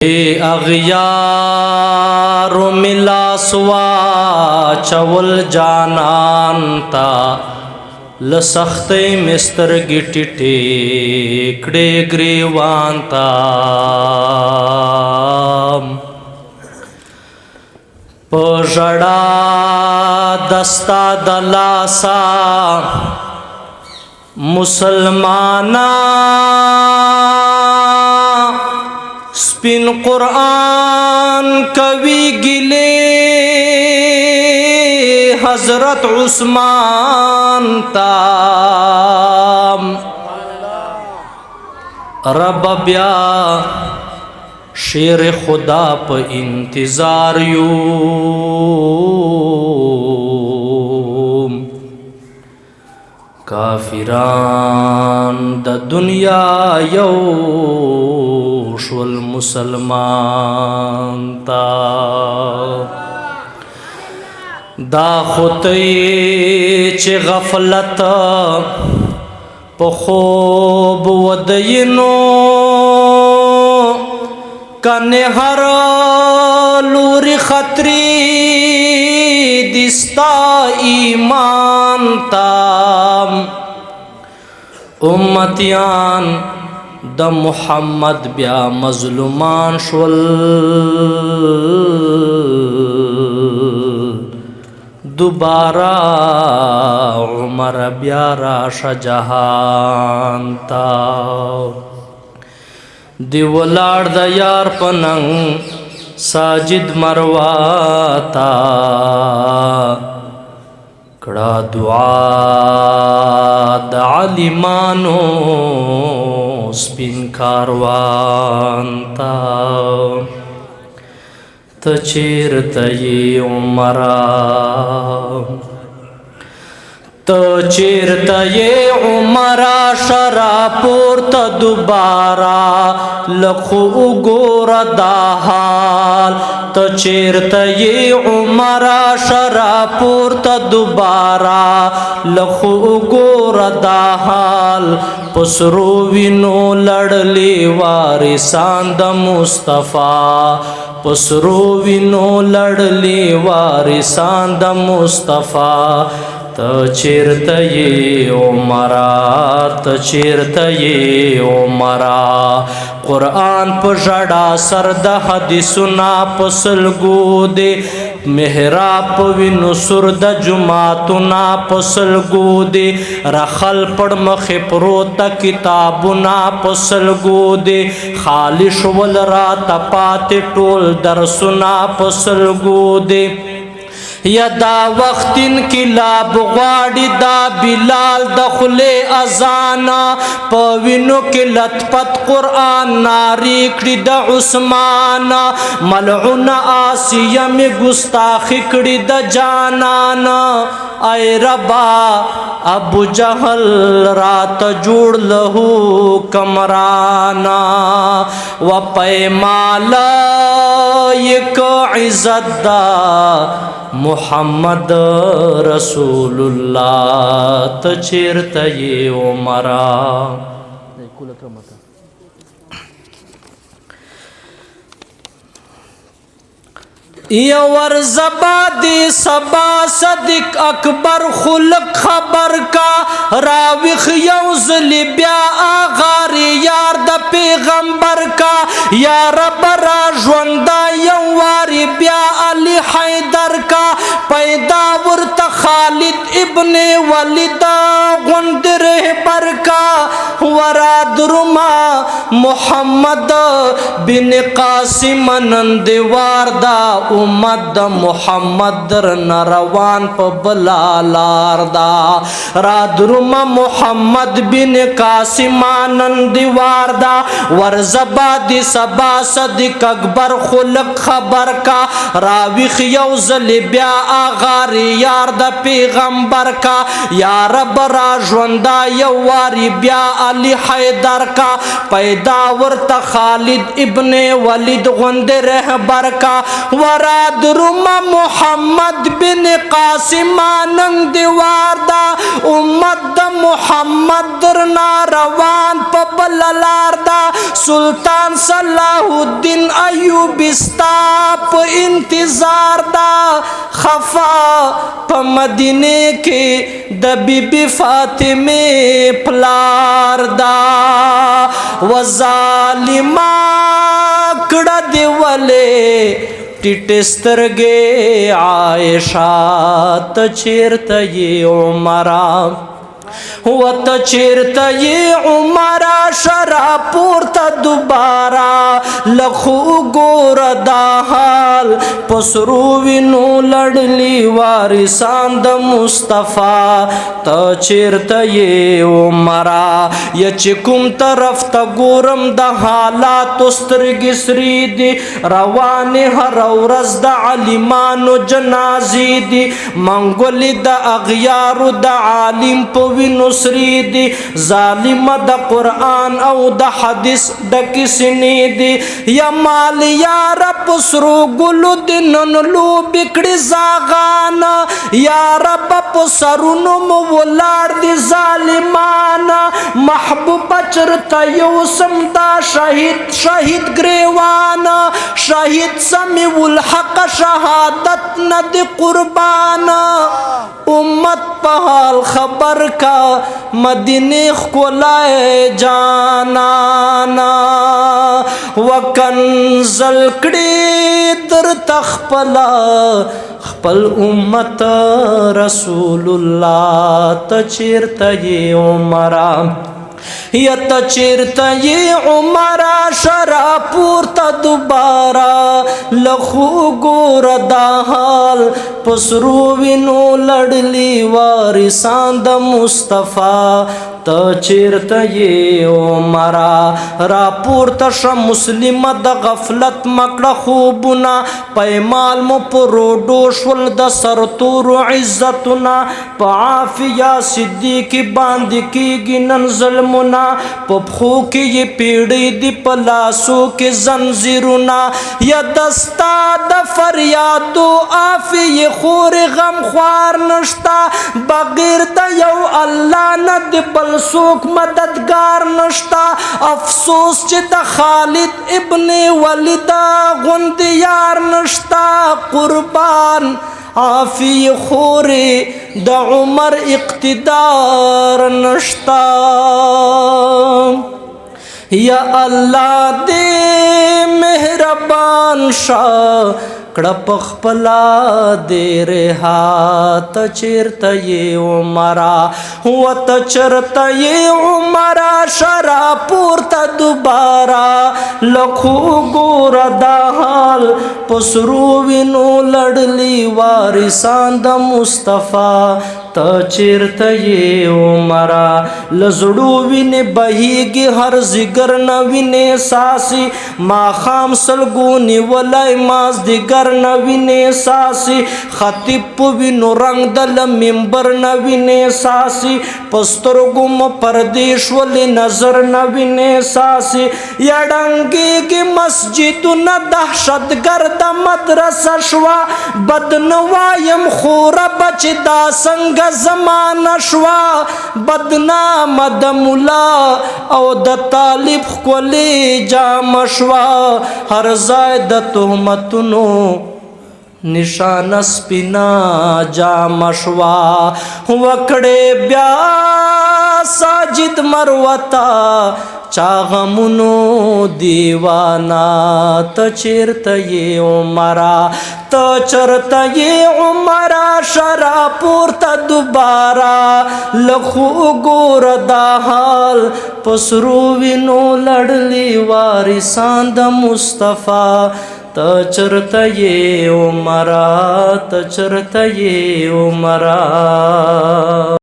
اغیارو ملا سوا چول جانان تا لسختی مستر گیٹی ٹیکڑے گریوان تا پژڑا دستا دلاسا مسلمانا سپین قرآن کوي گلے حضرت عثمان تام رب بیا شیر خدا پا انتظار یوم کافران د دنیا یو شول مسلمان تا دا خطی چه غفلت پا خوب ودینو کنے ہر لوری خطری دستا ایمان تام امتیان د محمد بیا مظلومان شول دوبارہ عمر بیا راش جہان تا دی ولاړ د یار پننګ ساجد مرواتا کړه دعا د عالمانو سپین کاروان تا ته چیرته یې عمره تو چیرته یې عمره شرا پورته دوباره لخو وګوره دا حال تو چیرته یې عمره شرا پورته دوباره لخو وګوره دا حال پسرو وینو لړلې وارثان د مصطفی پسرو وینو لړلې وارثان د مصطفی ته چیرته یې عمره ته چیرته یې عمره قرآن په ژړا سر د حدیثونه په سلګو دی محراب په وینو سور د جماعتونه په سلګو دی رخل پړ مخې پروته کتابونه په سلګو دی خالی شول راته پاتې ټول درسونه په سلګو دی یا دا وقت انقلاب غواړي دا بلال دخل اذانا پوینو کې لطفت قرآن ناری کړي د عثمان ملعون آسیه می ګستاخی کړي د جانان ای ربا ابو جهل رات جوړ له کمرانا و پیمال یک عزت دا محمد رسول الله ته چیرته یې عمره یور زبادی سبا صدق اکبر خلق خبر کا راوخ یوزل بیا آغار یار د پیغمبر کا یا رب را ژوندا یواری بیا علی حیدر کا پیدا ورت خالد ابن ولید غند رهبر کا ورا درما محمد بن قاسم نندوار دا امت دا محمد در نروان پا بلالار دا را درما محمد بن قاسم نندوار دا ورزبا دی سبا صدق اکبر خلق خبر کا راویخ یوزل بیا آغار یار دا پی پیغمبر کا یا رب را ژوندا یو واری بیا علی حیدر کا پیدا ورته خالد ابن ولید غوند رهبر کا ورا درما محمد بن قاسم نن دیوار دا امت د محمد درنا روان په بل لار دا سلطان صلاح الدین ایوبی ستا په انتظار دا خفا په مدینه کې د بیبي فاطمه پلار دا و ظالما کړه دی ولې ټیټ سترګې عائشہ ته چیرته یې عمره وت چیرته یې عمره شرا پورته دوباره لخو ګور دا حال پسرو وینو لړلی وارثان د مصطفی ته چیرته یې عمره یا چې کوم طرف ته ګورم د حالات سترګې سری دي روانې هر ورځ د عالمانو جنازې دي منګولې د اغیارو د عالم په وینو سری دی ظالم د قرآن او د حدیث د کسنی دی یا مال یا رب سرو گلو دی ننلو بکڑی زاغان یا رب پسرونو مولار دی ظالمان محبوب چرتا یوسم دا شہید گریوان شہید سمی والحق شہادت ند قربان امت پہال خبر کا مدینه خلای جانانا وکنزل کړي در تخپلا خپل امت رسول الله ته چیرته یې عمره یا ته چیرته یې عمره شرا پورته دوباره لخو ګوره دا حال پسرو وینو لړلی وارثان د مصطفی ته چیرته یې عمره را پورته شه مسلمه د غفلت مکړه خوبونه پیمال مو په روډو شول د سرتورو عزتونه په عافیه صدیقي باندې کېږي نن ظلمونه په پښو کې یې پیړۍ دي په لاسو کې زنځیرونه یا دستا د فریادو عافیې خورې غم خوار نشتا بغیر د یو الله نه د بل څوک مددگار نشتا افسوس چې د خالد ابن ولید غوندې یار نشتا قربان عافی خوری د عمر اقتدار نشتا یا الله دې مهربان شاه کړه پخپلا دې رها ته چیرته یې عمره وت چرته یې عمره شرا پورته دوباره لخو ګوره دا حال پسرو وینو لړلی وارثان د مصطفی ته چیرته یې عمره لزړو وینې بهیږي هر زیګر نه وینې ساسي ماښام سلګونې ولی مازدیګر نه وینې ساسي خطیب په وینو رنګ د منبر نه وینې ساسي په سترګو مو پردې شولې نظر نه وینې ساسي یا ډنګېږي مسجدونه دهشتګرده مدرسه شوه بد نه وایم خوره بچې دا څنګه زمانه شوه بدنامه د ملا او د طالب ښکلې جامه شوه هر ځای د تهمتونو نشانه سپینا جامه شوه وکړې بیا ساجد مروته چا غمونو دیوانا ته چیرته یې عمره ته چرته یې عمره شرا پورته دوباره لخو ګوره دا حال پسرو وینو لړلی وارثان د مصطفی ته چرته یې عمره ته چرته یې عمره